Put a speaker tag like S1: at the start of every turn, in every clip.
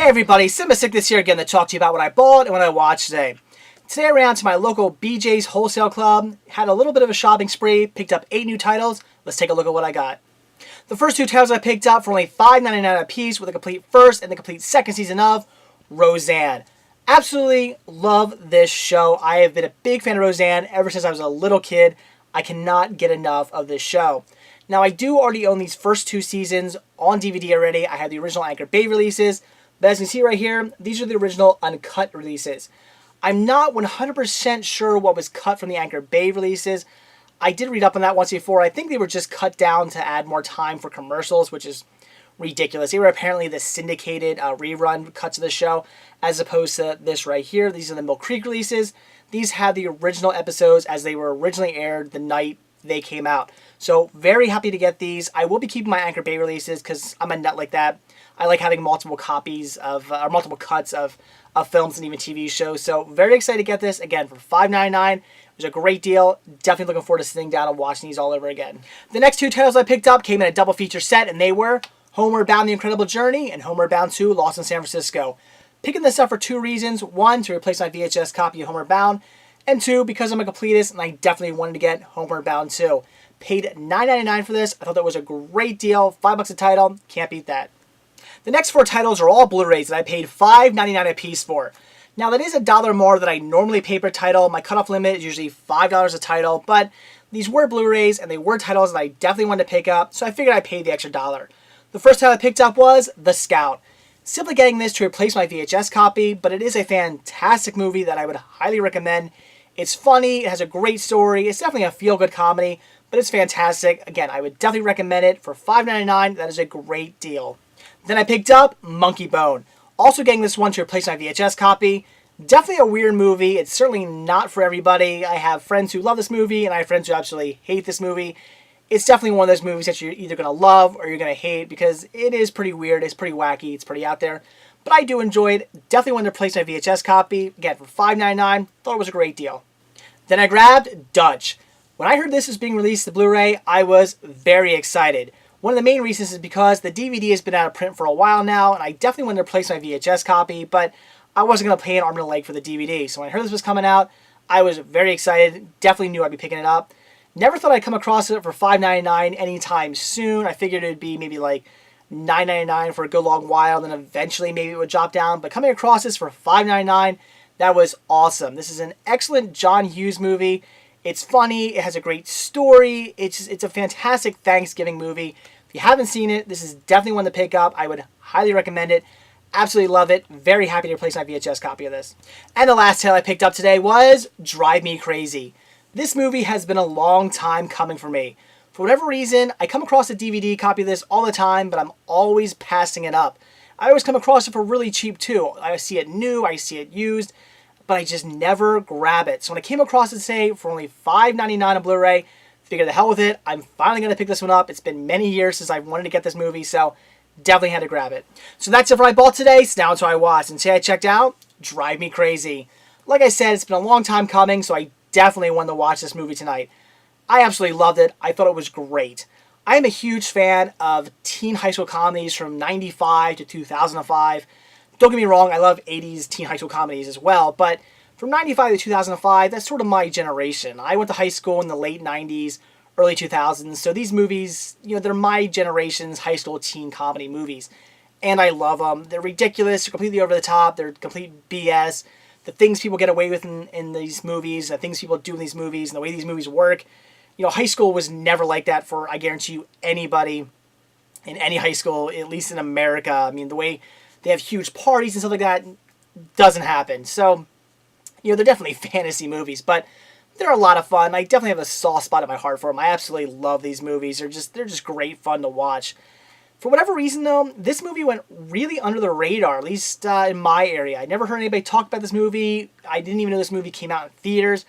S1: everybody, Sickness here again to talk to you about what I bought and what I watched today. Today I ran to my local BJ's Wholesale Club, had a little bit of a shopping spree, picked up 8 new titles. Let's take a look at what I got. The first 2 titles I picked up for only $5.99 a piece with the complete first and the complete second season of Roseanne. Absolutely love this show. I have been a big fan of Roseanne ever since I was a little kid. I cannot get enough of this show. Now I do already own these first 2 seasons on DVD already. I have the original Anchor Bay releases. But as you can see right here, these are the original Uncut releases. I'm not 100% sure what was cut from the Anchor Bay releases. I did read up on that once before. I think they were just cut down to add more time for commercials, which is ridiculous. They were apparently the syndicated rerun cuts of the show, as opposed to this right here. These are the Mill Creek releases. These have the original episodes as they were originally aired the night they came out. So very happy to get these. I will be keeping my Anchor Bay releases because I'm a nut like that. I like having multiple copies of, or multiple cuts of films and even TV shows. So very excited to get this, again, for $5.99. It was a great deal. Definitely looking forward to sitting down and watching these all over again. The next 2 titles I picked up came in a double feature set, and they were Homeward Bound: The Incredible Journey and Homeward Bound 2: Lost in San Francisco. Picking this up for 2 reasons. 1, to replace my VHS copy of Homeward Bound, and 2, because I'm a completist and I definitely wanted to get Homeward Bound 2. Paid $9.99 for this. I thought that was a great deal. $5 a title. Can't beat that. The next 4 titles are all Blu-rays that I paid $5.99 a piece for. Now that is $1 more than I normally pay per title. My cutoff limit is usually $5 a title, but these were Blu-rays and they were titles that I definitely wanted to pick up, so I figured I'd pay the extra $1. The first title I picked up was The Scout. Simply getting this to replace my VHS copy, but it is a fantastic movie that I would highly recommend. It's funny, it has a great story, it's definitely a feel-good comedy, but it's fantastic. Again, I would definitely recommend it. For $5.99, that is a great deal. Then I picked up Monkeybone. Also getting this one to replace my VHS copy. Definitely a weird movie. It's certainly not for everybody. I have friends who love this movie, and I have friends who absolutely hate this movie. It's definitely one of those movies that you're either going to love or you're going to hate because it is pretty weird, it's pretty wacky, it's pretty out there. But I do enjoy it. Definitely wanted to replace my VHS copy. Again, for $5.99, thought it was a great deal. Then I grabbed Dutch. When I heard this was being released to Blu-ray, I was very excited. One of the main reasons is because the DVD has been out of print for a while now, and I definitely wanted to replace my VHS copy, but I wasn't going to pay an arm and a leg for the DVD. So when I heard this was coming out, I was very excited. Definitely knew I'd be picking it up. Never thought I'd come across it for $5.99 anytime soon. I figured it'd be maybe like $9.99 for a good long while, then eventually maybe it would drop down. But coming across this for $5.99, that was awesome. This is an excellent John Hughes movie. It's funny, it has a great story, it's a fantastic Thanksgiving movie. If you haven't seen it, this is definitely one to pick up. I would highly recommend it. Absolutely love it. Very happy to replace my VHS copy of this. And the last title I picked up today was Drive Me Crazy. This movie has been a long time coming for me. For whatever reason, I come across a DVD copy of this all the time, but I'm always passing it up. I always come across it for really cheap too. I see it new, I see it used, but I just never grab it. So when I came across it today for only $5.99 on Blu-ray, figured the hell with it. I'm finally going to pick this one up. It's been many years since I've wanted to get this movie, so definitely had to grab it. So that's it for what I bought today. So now it's what I watched. And today I checked out Drive Me Crazy. Like I said, it's been a long time coming, so I definitely wanted to watch this movie tonight. I absolutely loved it. I thought it was great. I am a huge fan of teen high school comedies from 95 to 2005. Don't get me wrong, I love 80s teen high school comedies as well, but from 95 to 2005, that's sort of my generation. I went to high school in the late 90s, early 2000s, so these movies, they're my generation's high school teen comedy movies. And I love them. They're ridiculous, they're completely over the top, they're complete BS. The things people get away with in these movies, the things people do in these movies, and the way these movies work. High school was never like that for, I guarantee you, anybody in any high school, at least in America. I mean, the way they have huge parties and stuff like that doesn't happen. So, they're definitely fantasy movies, but they're a lot of fun. I definitely have a soft spot in my heart for them. I absolutely love these movies. They're just great fun to watch. For whatever reason, though, this movie went really under the radar, at least in my area. I never heard anybody talk about this movie. I didn't even know this movie came out in theaters.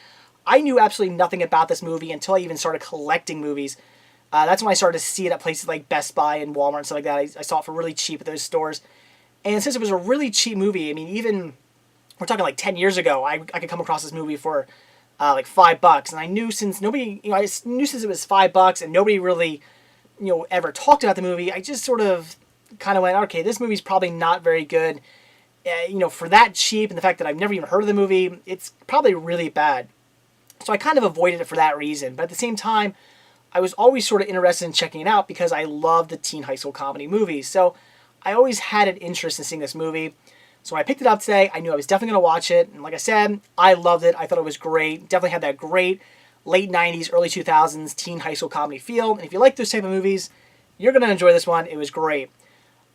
S1: I knew absolutely nothing about this movie until I even started collecting movies. That's when I started to see it at places like Best Buy and Walmart and stuff like that. I saw it for really cheap at those stores. And since it was a really cheap movie, I mean, even, we're talking like 10 years ago, I could come across this movie for like $5. And I knew since nobody, I knew since it was $5 and nobody really, ever talked about the movie, I just sort of kind of went, okay, this movie's probably not very good. for that cheap and the fact that I've never even heard of the movie, it's probably really bad. So I kind of avoided it for that reason. But at the same time, I was always sort of interested in checking it out because I love the teen high school comedy movies. So I always had an interest in seeing this movie. So when I picked it up today, I knew I was definitely going to watch it. And like I said, I loved it. I thought it was great. Definitely had that great late 90s, early 2000s teen high school comedy feel. And if you like those type of movies, you're going to enjoy this one. It was great.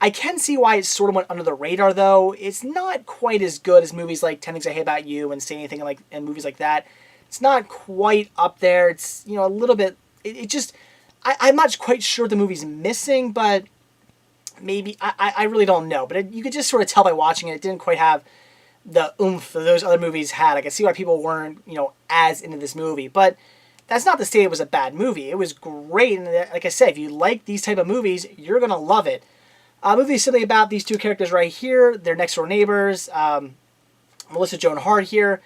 S1: I can see why it sort of went under the radar, though. It's not quite as good as movies like 10 Things I Hate About You and Say Anything, and movies like that. It's not quite up there. It's, a little bit... It just... I'm not quite sure what the movie's missing, but maybe... I really don't know. But you could just sort of tell by watching it. It didn't quite have the oomph that those other movies had. I can see why people weren't, as into this movie. But that's not to say it was a bad movie. It was great. And like I said, if you like these type of movies, you're going to love it. The movie is simply about these two characters right here. They're next door neighbors. Melissa Joan Hart here.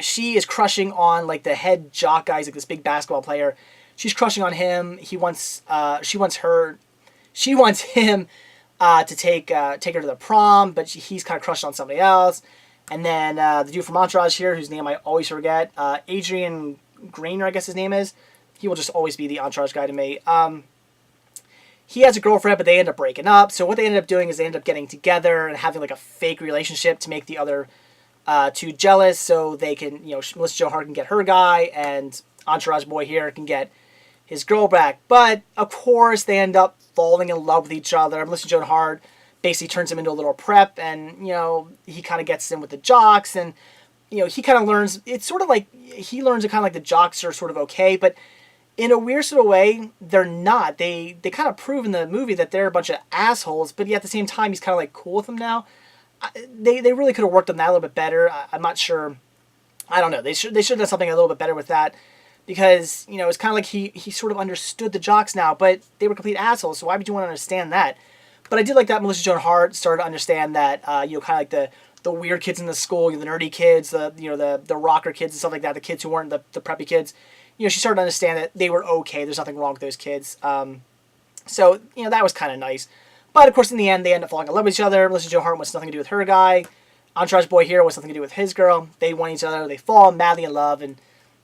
S1: She is crushing on like the head jock guy. He's like this big basketball player. She's crushing on him. She wants him to take her to the prom, but he's kind of crushed on somebody else. And then the dude from Entourage here, whose name I always forget, Adrian Grainer, I guess his name is. He will just always be the Entourage guy to me. He has a girlfriend, but they end up breaking up. So what they ended up doing is they end up getting together and having like a fake relationship to make the other two jealous, so they can, Melissa Joan Hart can get her guy, and Entourage boy here can get his girl back. But of course, they end up falling in love with each other. Melissa Joan Hart basically turns him into a little prep, and he kind of gets in with the jocks, and he kind of learns. It's sort of like he learns that kind of like the jocks are sort of okay, but in a weird sort of way, they're not. They kind of prove in the movie that they're a bunch of assholes, but yet at the same time, he's kind of like cool with them now. They really could have worked on that a little bit better. I'm not sure. I don't know. They should have done something a little bit better with that, because it's kind of like he sort of understood the jocks now, but they were complete assholes. So why would you want to understand that? But I did like that Melissa Joan Hart started to understand that kind of like the weird kids in the school, the nerdy kids, the rocker kids and stuff like that, the kids who weren't the preppy kids. She started to understand that they were okay. There's nothing wrong with those kids. So that was kind of nice. But of course, in the end, they end up falling in love with each other. Melissa Joan Hart wants nothing to do with her guy. Entourage boy here wants nothing to do with his girl. They want each other. They fall madly in love, and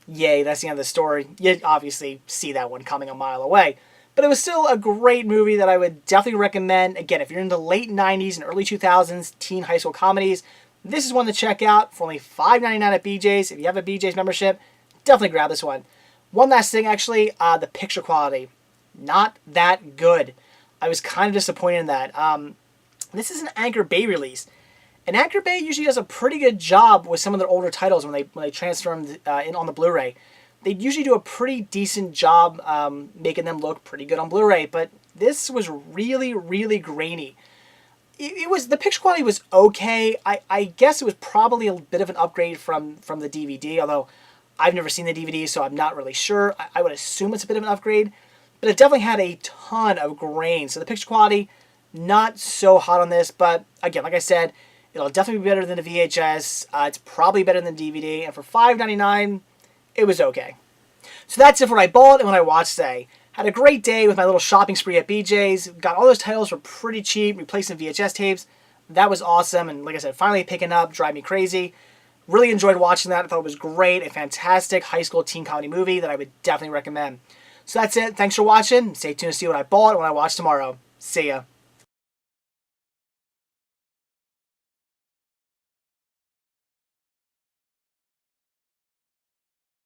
S1: yay, that's the end of the story. You obviously see that one coming a mile away. But it was still a great movie that I would definitely recommend. Again, if you're into late 90s and early 2000s teen high school comedies, this is one to check out for only $5.99 at BJ's. If you have a BJ's membership, definitely grab this one. One last thing, actually, the picture quality. Not that good. I was kind of disappointed in that. This is an Anchor Bay release. And Anchor Bay usually does a pretty good job with some of their older titles when they transfer them in on the Blu-ray. They usually do a pretty decent job making them look pretty good on Blu-ray, but this was really, really grainy. The picture quality was okay. I guess it was probably a bit of an upgrade from the DVD, although I've never seen the DVD, so I'm not really sure. I would assume it's a bit of an upgrade, but it definitely had a ton of grain. So the picture quality, not so hot on this, but again, like I said, it'll definitely be better than the VHS. It's probably better than the DVD, and for $5.99, it was okay. So that's it for what I bought and what I watched today. Had a great day with my little shopping spree at BJ's. Got all those titles for pretty cheap, replacing VHS tapes. That was awesome, and like I said, finally picking up, drive me crazy. Really enjoyed watching that. I thought it was great. A fantastic high school teen comedy movie that I would definitely recommend. So that's it. Thanks for watching. Stay tuned to see what I bought and what I watch tomorrow. See ya.